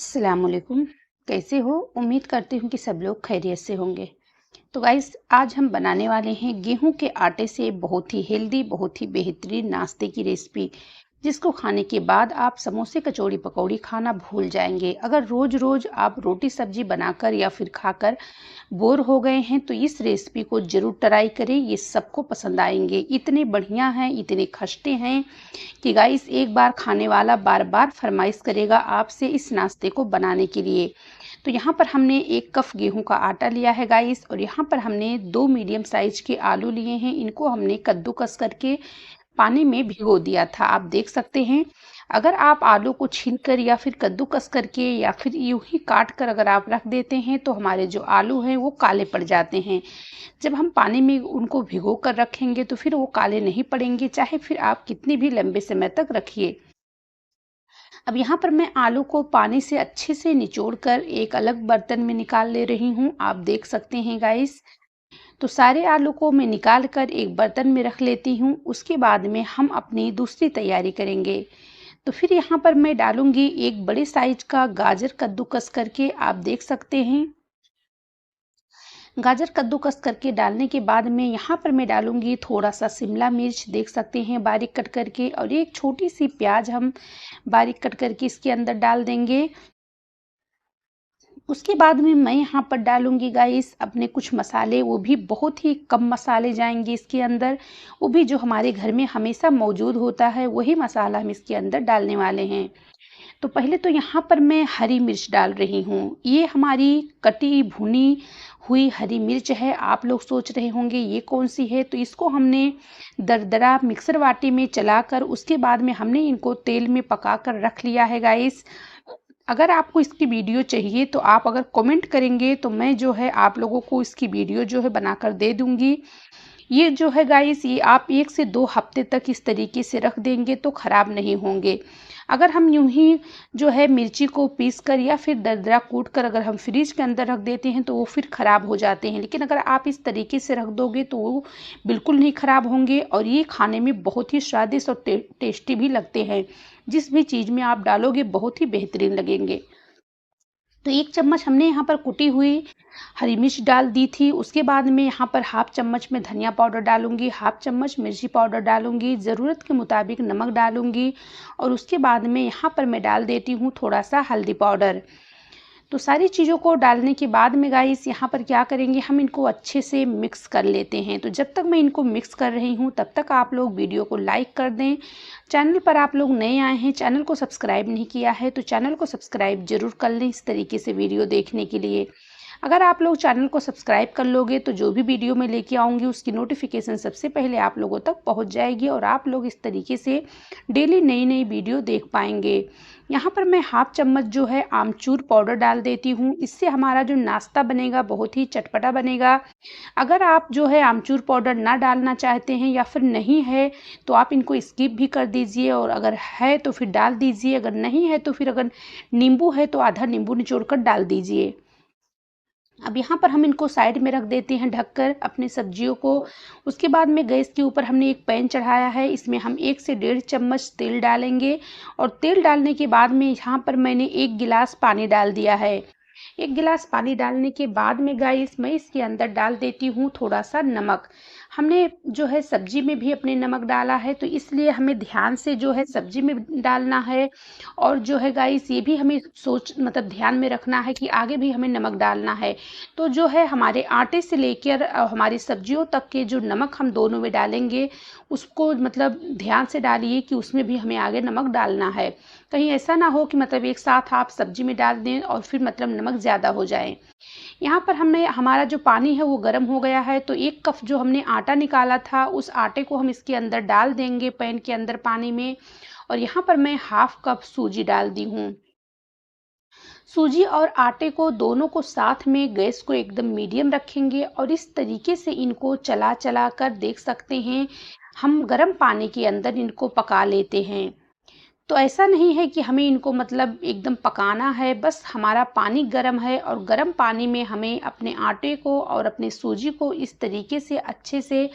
अस्सलामुअलैकुम। कैसे हो? उम्मीद करती हूँ कि सब लोग खैरियत से होंगे। तो गाइस, आज हम बनाने वाले हैं गेहूं के आटे से बहुत ही हेल्दी, बहुत ही बेहतरीन नाश्ते की रेसिपी, जिसको खाने के बाद आप समोसे, कचौड़ी, पकौड़ी खाना भूल जाएंगे। अगर रोज रोज आप रोटी सब्जी बनाकर या फिर खाकर बोर हो गए हैं तो इस रेसिपी को जरूर ट्राई करें। ये सबको पसंद आएंगे। इतने बढ़िया हैं, इतने खस्ते हैं कि गाइस एक बार खाने वाला बार बार फरमाइश करेगा आपसे इस नाश्ते को बनाने के लिए। तो यहाँ पर हमने 1 कप गेहूं का आटा लिया है गाइस, और यहाँ पर हमने 2 मीडियम साइज के आलू लिए हैं। इनको हमने कद्दूकस करके पानी में भिगो दिया था, आप देख सकते हैं। अगर आप आलू को छीलकर या फिर कद्दूकस करके या फिर यूं ही काट कर अगर आप रख देते हैं तो हमारे जो आलू हैं वो काले पड़ जाते हैं। जब हम पानी में उनको भिगो कर रखेंगे तो फिर वो काले नहीं पड़ेंगे, चाहे फिर आप कितनी भी लंबे समय तक रखिए। अब यहाँ पर मैं आलू को पानी से अच्छे से निचोड़ कर एक अलग बर्तन में निकाल ले रही हूँ, आप देख सकते हैं गाइस। तो सारे आलू को मैं निकाल कर एक बर्तन में रख लेती हूँ। उसके बाद में हम अपनी दूसरी तैयारी करेंगे। तो फिर यहाँ पर मैं डालूंगी एक बड़े साइज का गाजर कद्दूकस करके, आप देख सकते हैं। गाजर कद्दूकस करके डालने के बाद में यहाँ पर मैं डालूंगी थोड़ा सा शिमला मिर्च, देख सकते हैं बारीक कट करके, और एक छोटी सी प्याज हम बारीक कट करके इसके अंदर डाल देंगे। उसके बाद में मैं यहाँ पर डालूंगी गाइस अपने कुछ मसाले, वो भी बहुत ही कम मसाले जाएंगे इसके अंदर। वो भी जो हमारे घर में हमेशा मौजूद होता है वही मसाला हम इसके अंदर डालने वाले हैं। तो पहले तो यहाँ पर मैं हरी मिर्च डाल रही हूँ। ये हमारी कटी भुनी हुई हरी मिर्च है। आप लोग सोच रहे होंगे ये कौन सी है, तो इसको हमने दरदरा मिक्सर वाटी में चलाकर उसके बाद में हमने इनको तेल में पका कर रख लिया है गाइस। अगर आपको इसकी वीडियो चाहिए तो आप अगर कमेंट करेंगे तो मैं जो है आप लोगों को इसकी वीडियो जो है बनाकर दे दूंगी। ये जो है गाइस, ये आप 1 से 2 हफ्ते तक इस तरीके से रख देंगे तो ख़राब नहीं होंगे। अगर हम यूं ही जो है मिर्ची को पीस कर या फिर दरदरा कूट कर अगर हम फ्रिज के अंदर रख देते हैं तो वो फिर ख़राब हो जाते हैं, लेकिन अगर आप इस तरीके से रख दोगे तो वो बिल्कुल नहीं ख़राब होंगे, और ये खाने में बहुत ही स्वादिष्ट और टेस्टी भी लगते हैं। जिस भी चीज़ में आप डालोगे बहुत ही बेहतरीन लगेंगे। तो 1 चम्मच हमने यहाँ पर कुटी हुई हरी मिर्च डाल दी थी। उसके बाद में यहाँ पर हाफ चम्मच में धनिया पाउडर डालूंगी, हाफ चम्मच मिर्ची पाउडर डालूंगी, ज़रूरत के मुताबिक नमक डालूंगी, और उसके बाद में यहाँ पर मैं डाल देती हूँ थोड़ा सा हल्दी पाउडर। तो सारी चीज़ों को डालने के बाद में गाइस यहाँ पर क्या करेंगे, हम इनको अच्छे से मिक्स कर लेते हैं। तो जब तक मैं इनको मिक्स कर रही हूँ तब तक आप लोग वीडियो को लाइक कर दें। चैनल पर आप लोग नए आए हैं, चैनल को सब्सक्राइब नहीं किया है तो चैनल को सब्सक्राइब जरूर कर लें इस तरीके से वीडियो देखने के लिए। अगर आप लोग चैनल को सब्सक्राइब कर लोगे तो जो भी वीडियो मैं लेके आऊँगी उसकी नोटिफिकेशन सबसे पहले आप लोगों तक पहुँच जाएगी, और आप लोग इस तरीके से डेली नई नई वीडियो देख पाएंगे। यहाँ पर मैं हाफ चम्मच जो है आमचूर पाउडर डाल देती हूँ। इससे हमारा जो नाश्ता बनेगा बहुत ही चटपटा बनेगा। अगर आप जो है आमचूर पाउडर ना डालना चाहते हैं या फिर नहीं है तो आप इनको स्किप भी कर दीजिए, और अगर है तो फिर डाल दीजिए, अगर नहीं है तो फिर अगर नींबू है तो आधा नींबू निचोड़ कर डाल दीजिए। अब यहाँ पर हम इनको साइड में रख देते हैं ढककर अपनी सब्जियों को। उसके बाद में गैस के ऊपर हमने एक पैन चढ़ाया है, इसमें हम 1 से 1.5 चम्मच तेल डालेंगे, और तेल डालने के बाद में यहाँ पर मैंने 1 गिलास पानी डाल दिया है। 1 गिलास पानी डालने के बाद में गाइस मैं इसके अंदर डाल देती हूँ थोड़ा सा नमक। हमने जो है सब्जी में भी अपने नमक डाला है, तो इसलिए हमें ध्यान से जो है सब्जी में डालना है, और जो है गाइस ये भी हमें मतलब ध्यान में रखना है कि आगे भी हमें नमक डालना है। तो जो है हमारे आटे से लेकर हमारी सब्जियों तक के जो नमक हम दोनों में डालेंगे उसको मतलब ध्यान से डालिए कि उसमें भी हमें आगे नमक डालना है। कहीं ऐसा ना हो कि मतलब एक साथ आप सब्जी में डाल दें और फिर मतलब नमक ज़्यादा हो जाए। यहाँ पर हमने हमारा जो पानी है वो गर्म हो गया है, तो 1 कप जो हमने आटा निकाला था उस आटे को हम इसके अंदर डाल देंगे पैन के अंदर पानी में, और यहाँ पर मैं हाफ कप सूजी डाल दी हूँ। सूजी और आटे को दोनों को साथ में गैस को एकदम मीडियम रखेंगे, और इस तरीके से इनको चला चला कर देख सकते हैं हम गर्म पानी के अंदर इनको पका लेते हैं। तो ऐसा नहीं है कि हमें इनको मतलब एकदम पकाना है, बस हमारा पानी गर्म है और गर्म पानी में हमें अपने आटे को और अपने सूजी को इस तरीके से अच्छे से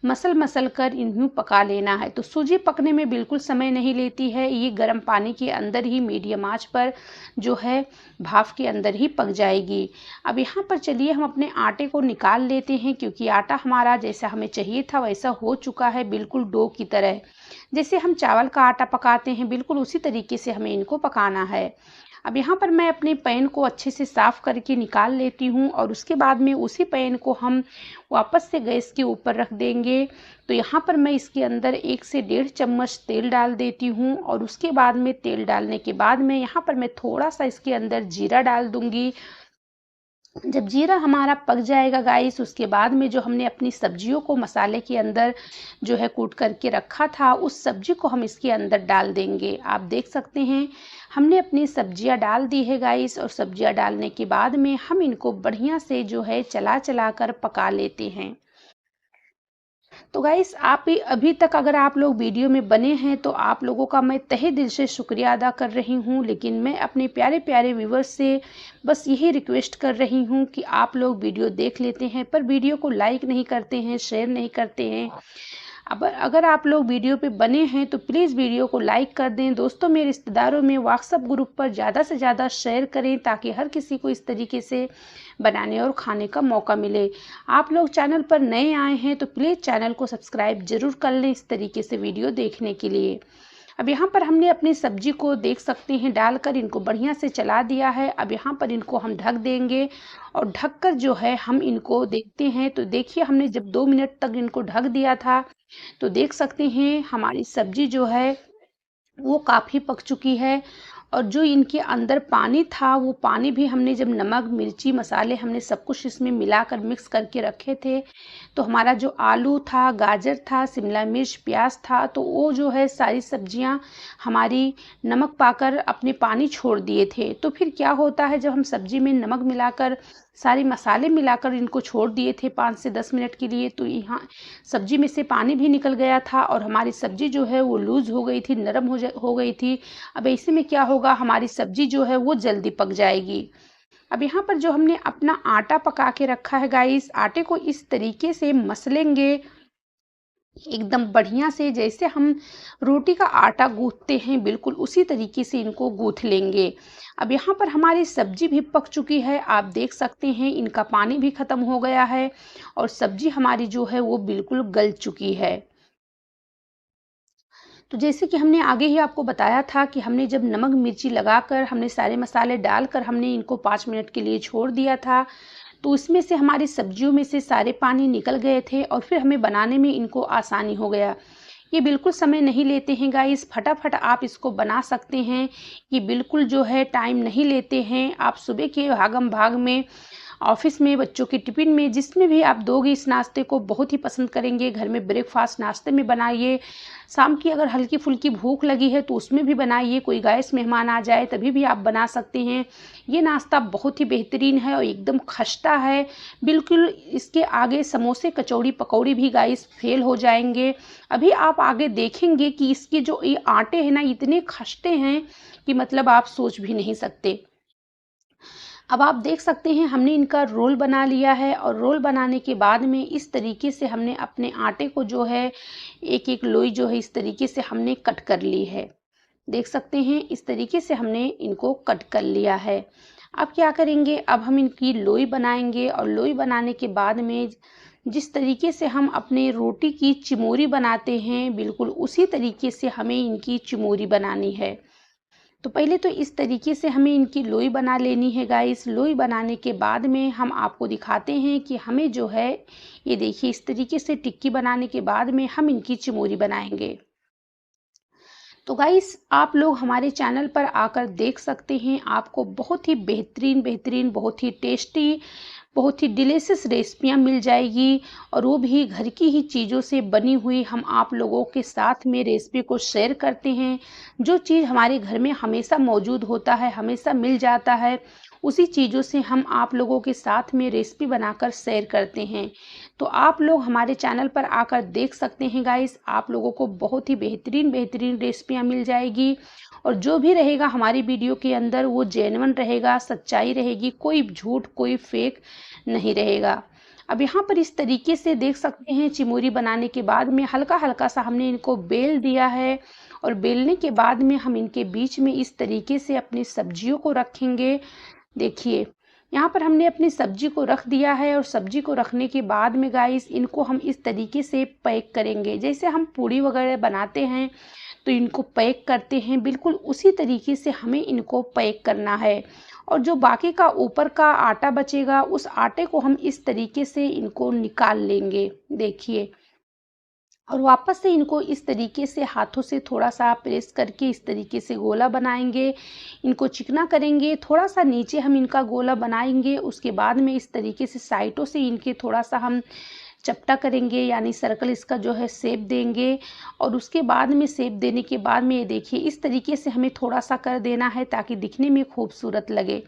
मसल कर इन्हें पका लेना है। तो सूजी पकने में बिल्कुल समय नहीं लेती है, ये गर्म पानी के अंदर ही मीडियम आंच पर जो है भाप के अंदर ही पक जाएगी। अब यहाँ पर चलिए हम अपने आटे को निकाल लेते हैं, क्योंकि आटा हमारा जैसा हमें चाहिए था वैसा हो चुका है, बिल्कुल डो की तरह। जैसे हम चावल का आटा पकाते हैं बिल्कुल उसी तरीके से हमें इनको पकाना है। अब यहाँ पर मैं अपने पैन को अच्छे से साफ़ करके निकाल लेती हूँ और उसके बाद में उसी पैन को हम वापस से गैस के ऊपर रख देंगे। तो यहाँ पर मैं इसके अंदर 1 से 1.5 चम्मच तेल डाल देती हूँ और उसके बाद में तेल डालने के बाद में यहाँ पर मैं थोड़ा सा इसके अंदर जीरा डाल दूँगी। जब जीरा हमारा पक जाएगा गाइस, उसके बाद में जो हमने अपनी सब्जियों को मसाले के अंदर जो है कूट करके रखा था, उस सब्जी को हम इसके अंदर डाल देंगे। आप देख सकते हैं हमने अपनी सब्जियां डाल दी है गाइस, और सब्जियां डालने के बाद में हम इनको बढ़िया से जो है चला कर पका लेते हैं। तो गाइस आप ही अभी तक अगर आप लोग वीडियो में बने हैं तो आप लोगों का मैं तहे दिल से शुक्रिया अदा कर रही हूं। लेकिन मैं अपने प्यारे प्यारे व्यूवर्स से बस यही रिक्वेस्ट कर रही हूं कि आप लोग वीडियो देख लेते हैं पर वीडियो को लाइक नहीं करते हैं, शेयर नहीं करते हैं। अब अगर आप लोग वीडियो पे बने हैं तो प्लीज़ वीडियो को लाइक कर दें, दोस्तों में, रिश्तेदारों में, व्हाट्सएप ग्रुप पर ज़्यादा से ज़्यादा शेयर करें ताकि हर किसी को इस तरीके से बनाने और खाने का मौका मिले। आप लोग चैनल पर नए आए हैं तो प्लीज़ चैनल को सब्सक्राइब ज़रूर कर लें इस तरीके से वीडियो देखने के लिए। अब यहाँ पर हमने अपनी सब्जी को देख सकते हैं डालकर इनको बढ़िया से चला दिया है। अब यहाँ पर इनको हम ढक देंगे और ढककर जो है हम इनको देखते हैं। तो देखिए हमने जब 2 मिनट तक इनको ढक दिया था तो देख सकते हैं हमारी सब्जी जो है वो काफ़ी पक चुकी है। और जो इनके अंदर पानी था वो पानी भी हमने जब नमक मिर्ची मसाले हमने सब कुछ इसमें मिलाकर मिक्स करके रखे थे, तो हमारा जो आलू था, गाजर था, शिमला मिर्च, प्याज था, तो वो जो है सारी सब्जियां हमारी नमक पाकर अपने पानी छोड़ दिए थे। तो फिर क्या होता है, जब हम सब्जी में नमक मिलाकर सारे मसाले मिलाकर इनको छोड़ दिए थे 5 से 10 मिनट के लिए, तो यहाँ सब्जी में से पानी भी निकल गया था और हमारी सब्जी जो है वो लूज़ हो गई थी, नरम हो गई थी। अब ऐसे में क्या होगा, हमारी सब्जी जो है वो जल्दी पक जाएगी। अब यहाँ पर जो हमने अपना आटा पका के रखा है गाइस, आटे को इस तरीके से मसलेंगे एकदम बढ़िया से, जैसे हम रोटी का आटा गूंथते हैं बिल्कुल उसी तरीके से इनको गूंथ लेंगे। अब यहाँ पर हमारी सब्जी भी पक चुकी है, आप देख सकते हैं इनका पानी भी खत्म हो गया है और सब्जी हमारी जो है वो बिल्कुल गल चुकी है। तो जैसे कि हमने आगे ही आपको बताया था कि हमने जब नमक मिर्ची लगाकर हमने सारे मसाले डालकर हमने इनको 5 मिनट के लिए छोड़ दिया था, तो उसमें से हमारी सब्जियों में से सारे पानी निकल गए थे और फिर हमें बनाने में इनको आसानी हो गया। ये बिल्कुल समय नहीं लेते हैं गाइस, फटाफट आप इसको बना सकते हैं। ये बिल्कुल जो है टाइम नहीं लेते हैं। आप सुबह के भागम भाग में, ऑफिस में, बच्चों के टिफ़िन में, जिसमें भी आप दोगे इस नाश्ते को बहुत ही पसंद करेंगे। घर में ब्रेकफास्ट नाश्ते में बनाइए, शाम की अगर हल्की फुल्की भूख लगी है तो उसमें भी बनाइए, कोई गेस्ट मेहमान आ जाए तभी भी आप बना सकते हैं। ये नाश्ता बहुत ही बेहतरीन है और एकदम खस्ता है, बिल्कुल इसके आगे समोसे कचौड़ी पकौड़ी भी गाइस फेल हो जाएंगे। अभी आप आगे देखेंगे कि इसके जो ये आटे हैं ना इतने खस्ते हैं कि मतलब आप सोच भी नहीं सकते। अब आप देख सकते हैं हमने इनका रोल बना लिया है और रोल बनाने के बाद में इस तरीके से हमने अपने आटे को जो है एक एक लोई जो है इस तरीके से हमने कट कर ली है। देख सकते हैं इस तरीके से हमने इनको कट कर लिया है। अब क्या करेंगे, अब हम इनकी लोई बनाएंगे और लोई बनाने के बाद में जिस तरीके से हम अपने रोटी की चिमोरी बनाते हैं बिल्कुल उसी तरीके से हमें इनकी चिमोरी बनानी है। तो पहले तो इस तरीके से हमें इनकी लोई बना लेनी है गाइस। लोई बनाने के बाद में हम आपको दिखाते हैं कि हमें जो है ये देखिए इस तरीके से टिक्की बनाने के बाद में हम इनकी चिमोरी बनाएंगे। तो गाइस आप लोग हमारे चैनल पर आकर देख सकते हैं, आपको बहुत ही बेहतरीन बहुत ही टेस्टी बहुत ही डिलीशियस रेसिपियाँ मिल जाएगी और वो भी घर की ही चीज़ों से बनी हुई। हम आप लोगों के साथ में रेसिपी को शेयर करते हैं। जो चीज़ हमारे घर में हमेशा मौजूद होता है, हमेशा मिल जाता है, उसी चीज़ों से हम आप लोगों के साथ में रेसिपी बनाकर शेयर करते हैं। तो आप लोग हमारे चैनल पर आकर देख सकते हैं गाइस, आप लोगों को बहुत ही बेहतरीन रेसिपियाँ मिल जाएगी और जो भी रहेगा हमारी वीडियो के अंदर वो जेन्युइन रहेगा, सच्चाई रहेगी, कोई झूठ कोई फेक नहीं रहेगा। अब यहाँ पर इस तरीके से देख सकते हैं चिमोरी बनाने के बाद में हल्का हल्का सा हमने इनको बेल दिया है और बेलने के बाद में हम इनके बीच में इस तरीके से अपनी सब्जियों को रखेंगे। देखिए यहाँ पर हमने अपनी सब्जी को रख दिया है और सब्जी को रखने के बाद में गाइस इनको हम इस तरीके से पैक करेंगे। जैसे हम पूड़ी वगैरह बनाते हैं तो इनको पैक करते हैं, बिल्कुल उसी तरीके से हमें इनको पैक करना है। और जो बाकी का ऊपर का आटा बचेगा उस आटे को हम इस तरीके से इनको निकाल लेंगे। देखिए और वापस से इनको इस तरीके से हाथों से थोड़ा सा प्रेस करके इस तरीके से गोला बनाएंगे, इनको चिकना करेंगे। थोड़ा सा नीचे हम इनका गोला बनाएंगे, उसके बाद में इस तरीके से साइडों से इनके थोड़ा सा हम चपटा करेंगे, यानी सर्कल इसका जो है शेप देंगे। और उसके बाद में शेप देने के बाद में ये देखिए इस तरीके से हमें थोड़ा सा कर देना है ताकि दिखने में खूबसूरत लगे।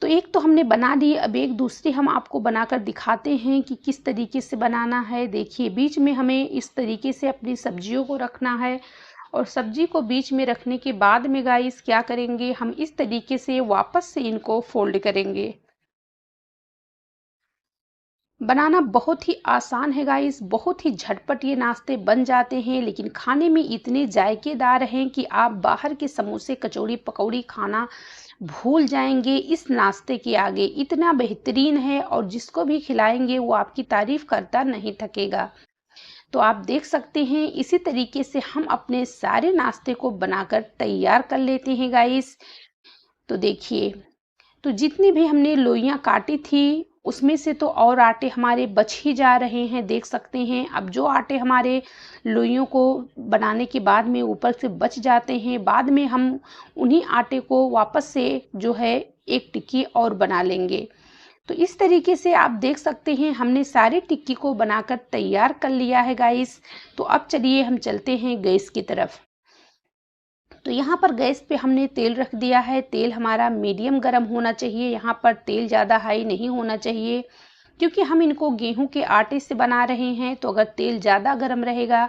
तो एक तो हमने बना ली, अब एक दूसरी हम आपको बनाकर दिखाते हैं कि किस तरीके से बनाना है। देखिए बीच में हमें इस तरीके से अपनी सब्जियों को रखना है और सब्जी को बीच में रखने के बाद में गाइस क्या करेंगे, हम इस तरीके से वापस से इनको फोल्ड करेंगे। बनाना बहुत ही आसान है गाइस, बहुत ही झटपट ये नाश्ते बन जाते हैं, लेकिन खाने में इतने जायकेदार हैं कि आप बाहर के समोसे कचौड़ी पकौड़ी खाना भूल जाएंगे इस नाश्ते के आगे। इतना बेहतरीन है और जिसको भी खिलाएंगे वो आपकी तारीफ करता नहीं थकेगा। तो आप देख सकते हैं इसी तरीके से हम अपने सारे नाश्ते को बनाकर तैयार कर लेते हैं गाइस। तो देखिए तो जितनी भी हमने लोइयां काटी थी उसमें से तो और आटे हमारे बच ही जा रहे हैं, देख सकते हैं। अब जो आटे हमारे लोइयों को बनाने के बाद में ऊपर से बच जाते हैं, बाद में हम उन्हीं आटे को वापस से जो है एक टिक्की और बना लेंगे। तो इस तरीके से आप देख सकते हैं हमने सारी टिक्की को बनाकर तैयार कर लिया है गाइस। तो अब चलिए हम चलते हैं गैस की तरफ। तो यहाँ पर गैस पे हमने तेल रख दिया है। तेल हमारा मीडियम गर्म होना चाहिए, यहाँ पर तेल ज़्यादा हाई नहीं होना चाहिए, क्योंकि हम इनको गेहूं के आटे से बना रहे हैं। तो अगर तेल ज़्यादा गर्म रहेगा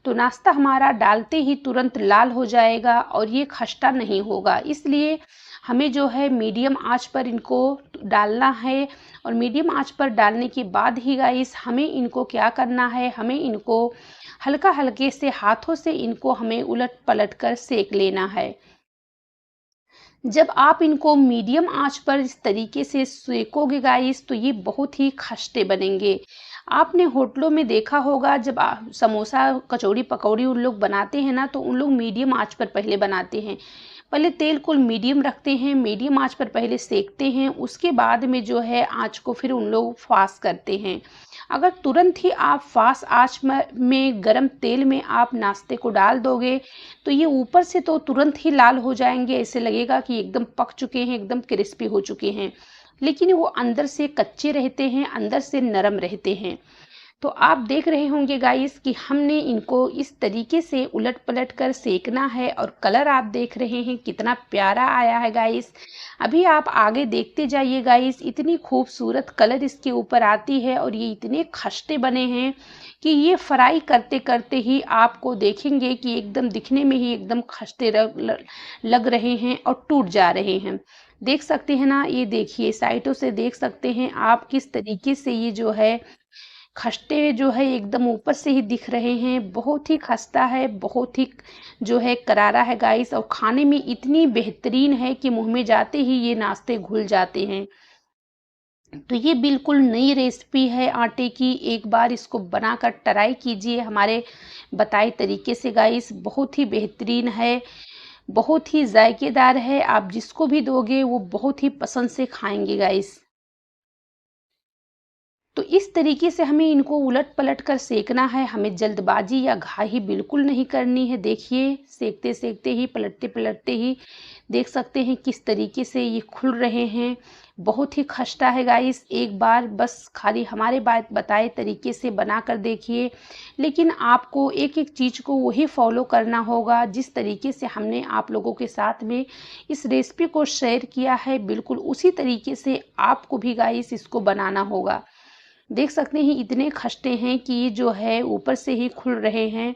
तो नाश्ता हमारा डालते ही तुरंत लाल हो जाएगा और ये खस्ता नहीं होगा। इसलिए हमें जो है मीडियम आंच पर इनको डालना है और मीडियम आंच पर डालने के बाद ही गाइस हमें इनको क्या करना है, हमें इनको हल्का हल्के से हाथों से इनको हमें उलट पलट कर सेक लेना है। जब आप इनको मीडियम आंच पर इस तरीके से सेकोगे गाइस तो ये बहुत ही खस्ते बनेंगे। आपने होटलों में देखा होगा जब समोसा कचौड़ी पकौड़ी उन लोग बनाते हैं ना, तो उन लोग मीडियम आंच पर पहले बनाते हैं। पहले तेल को मीडियम रखते हैं, मीडियम आंच पर पहले सेकते हैं, उसके बाद में जो है आंच को फिर उन लोग फास्ट करते हैं। अगर तुरंत ही आप फास्ट आंच में गरम तेल में आप नाश्ते को डाल दोगे तो ये ऊपर से तो तुरंत ही लाल हो जाएंगे, ऐसे लगेगा कि एकदम पक चुके हैं, एकदम क्रिस्पी हो चुके हैं, लेकिन वो अंदर से कच्चे रहते हैं, अंदर से नरम रहते हैं। तो आप देख रहे होंगे गाइस कि हमने इनको इस तरीके से उलट पलट कर सेकना है और कलर आप देख रहे हैं कितना प्यारा आया है गाइस। अभी आप आगे देखते जाइए गाइस, इतनी खूबसूरत कलर इसके ऊपर आती है और ये इतने खस्ते बने हैं कि ये फ्राई करते करते ही आपको देखेंगे कि एकदम दिखने में ही एकदम खस्ते लग रहे हैं और टूट जा रहे हैं। देख सकते हैं ना, ये देखिए साइडों से देख सकते हैं आप किस तरीके से ये जो है खस्ते जो है एकदम ऊपर से ही दिख रहे हैं। बहुत ही खस्ता है, बहुत ही जो है करारा है गाइस, और खाने में इतनी बेहतरीन है कि मुंह में जाते ही ये नाश्ते घुल जाते हैं। तो ये बिल्कुल नई रेसिपी है आटे की, एक बार इसको बनाकर ट्राई कीजिए हमारे बताए तरीके से गाइस। बहुत ही बेहतरीन है, बहुत ही जायकेदार है, आप जिसको भी दोगे वो बहुत ही पसंद से खाएंगे गाइस। तो इस तरीके से हमें इनको उलट पलट कर सेकना है, हमें जल्दबाजी या घाई बिल्कुल नहीं करनी है। देखिए सेकते सेकते ही पलटते पलटते ही देख सकते हैं किस तरीके से ये खुल रहे हैं। बहुत ही खस्ता है गाइस, एक बार बस खाली हमारे बात बताए तरीके से बना कर देखिए, लेकिन आपको एक एक चीज़ को वही फॉलो करना होगा जिस तरीके से हमने आप लोगों के साथ में इस रेसिपी को शेयर किया है, बिल्कुल उसी तरीके से आपको भी गाइस इसको बनाना होगा। देख सकते हैं इतने खस्ते हैं कि ये जो है ऊपर से ही खुल रहे हैं।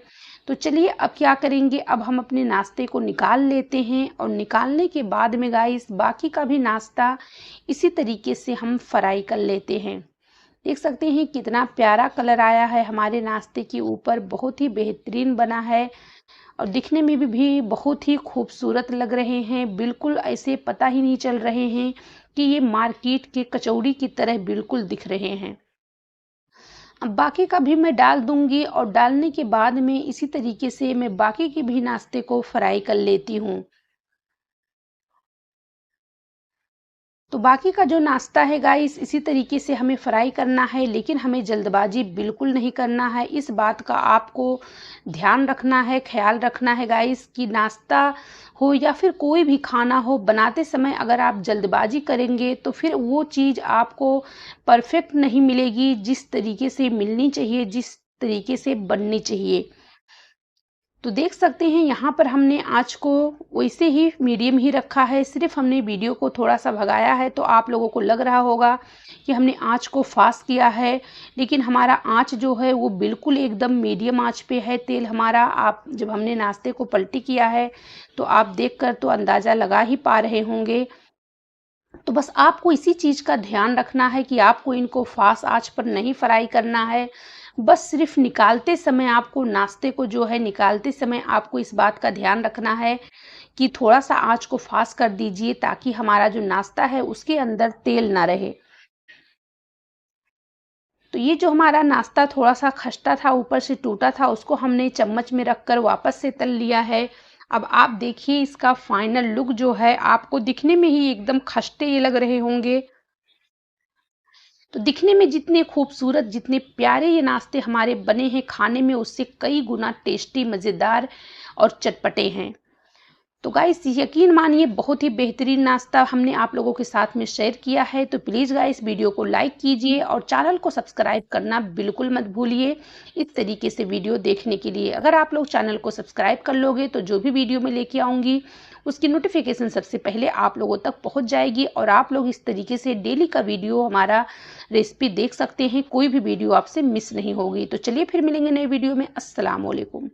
तो चलिए अब क्या करेंगे, अब हम अपने नाश्ते को निकाल लेते हैं और निकालने के बाद में गाइस बाकी का भी नाश्ता इसी तरीके से हम फ्राई कर लेते हैं। देख सकते हैं कितना प्यारा कलर आया है हमारे नाश्ते के ऊपर, बहुत ही बेहतरीन बना है और दिखने में भी बहुत ही खूबसूरत लग रहे हैं। बिल्कुल ऐसे पता ही नहीं चल रहे हैं कि ये मार्केट के कचौड़ी की तरह बिल्कुल दिख रहे हैं। अब बाकी का भी मैं डाल दूंगी और डालने के बाद में इसी तरीके से मैं बाकी के भी नाश्ते को फ्राई कर लेती हूँ। तो बाकी का जो नाश्ता है गाइस इसी तरीके से हमें फ्राई करना है, लेकिन हमें जल्दबाजी बिल्कुल नहीं करना है। इस बात का आपको ध्यान रखना है, ख्याल रखना है गाइस कि नाश्ता हो या फिर कोई भी खाना हो, बनाते समय अगर आप जल्दबाजी करेंगे तो फिर वो चीज़ आपको परफेक्ट नहीं मिलेगी, जिस तरीके से मिलनी चाहिए, जिस तरीके से बननी चाहिए। तो देख सकते हैं यहाँ पर हमने आँच को वैसे ही मीडियम ही रखा है, सिर्फ हमने वीडियो को थोड़ा सा भगाया है तो आप लोगों को लग रहा होगा कि हमने आँच को फास्ट किया है, लेकिन हमारा आँच जो है वो बिल्कुल एकदम मीडियम आँच पे है। तेल हमारा, आप जब हमने नाश्ते को पलटी किया है तो आप देखकर तो अंदाज़ा लगा ही पा रहे होंगे। तो बस आपको इसी चीज़ का ध्यान रखना है कि आपको इनको फास्ट आंच पर नहीं फ्राई करना है। बस सिर्फ निकालते समय आपको, नाश्ते को जो है निकालते समय आपको इस बात का ध्यान रखना है कि थोड़ा सा आंच को फास्ट कर दीजिए ताकि हमारा जो नाश्ता है उसके अंदर तेल ना रहे। तो ये जो हमारा नाश्ता थोड़ा सा खस्ता था, ऊपर से टूटा था, उसको हमने चम्मच में रखकर वापस से तल लिया है। अब आप देखिए इसका फाइनल लुक जो है, आपको दिखने में ही एकदम खस्ते ये लग रहे होंगे। तो दिखने में जितने खूबसूरत, जितने प्यारे ये नाश्ते हमारे बने हैं, खाने में उससे कई गुना टेस्टी, मज़ेदार और चटपटे हैं। तो गाइस यकीन मानिए बहुत ही बेहतरीन नाश्ता हमने आप लोगों के साथ में शेयर किया है। तो प्लीज़ गाइस वीडियो को लाइक कीजिए और चैनल को सब्सक्राइब करना बिल्कुल मत भूलिए इस तरीके से वीडियो देखने के लिए। अगर आप लोग चैनल को सब्सक्राइब कर लोगे तो जो भी वीडियो मैं लेके आऊँगी उसकी नोटिफिकेशन सबसे पहले आप लोगों तक पहुँच जाएगी और आप लोग इस तरीके से डेली का वीडियो, हमारा रेसिपी देख सकते हैं। कोई भी वीडियो आपसे मिस नहीं होगी। तो चलिए फिर मिलेंगे नए वीडियो में। अस्सलाम वालेकुम।